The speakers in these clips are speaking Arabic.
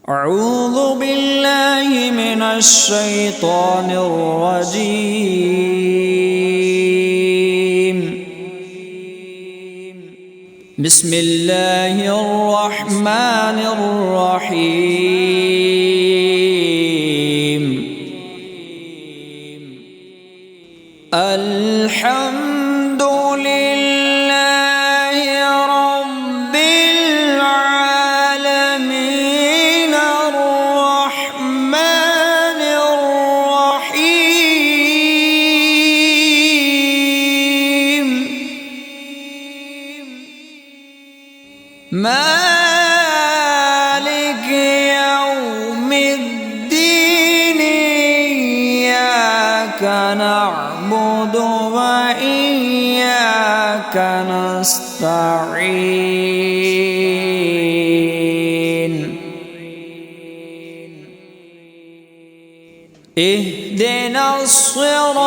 أعوذ بالله من الشيطان الرجيم. بسم الله الرحمن الرحيم. الحمد لله رب العالمين الرحمن الرحيم مالك يوم الدين. إياك نعبد وإياك نستعين. اهدنا الصراط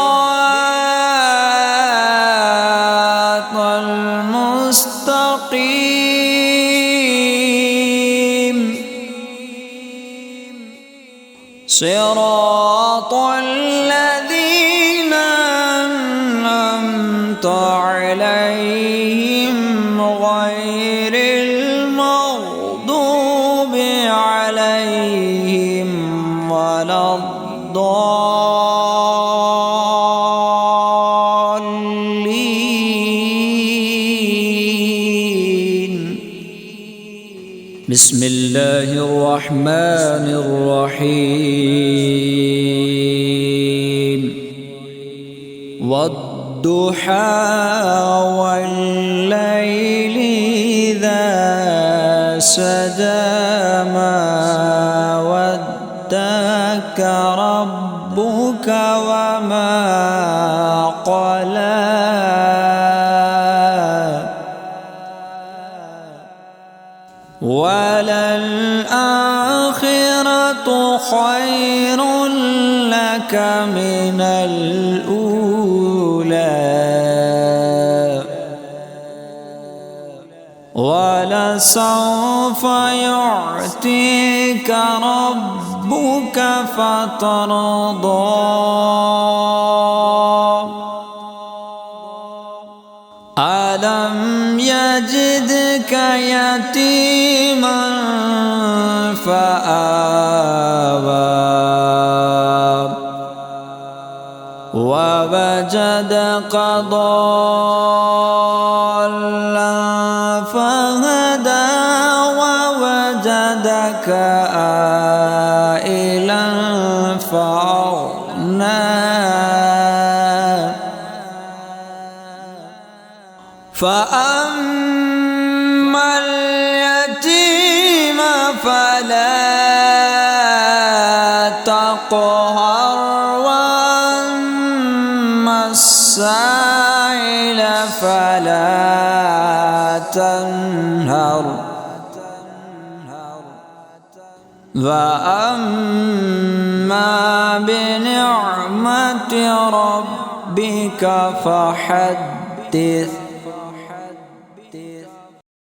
المستقيم، صراط الذين أنعمت عليهم غير المغضوب عليهم ولا الضالين. بسم الله الرحمن الرحيم. والضحى والليل إذا سجى ما ودعك ربك وما قلى. وللآخرة خير لك من الأولى ولسوف يعطيك ربك فترضى. ألم يجدك يتيما فآوى ووجدك ضالا فهدى ووجدك عائلا فأغنى. فأما اليتيم فلا تقهر وأما السائل فلا تنهر وأما بنعمة ربك فحدث.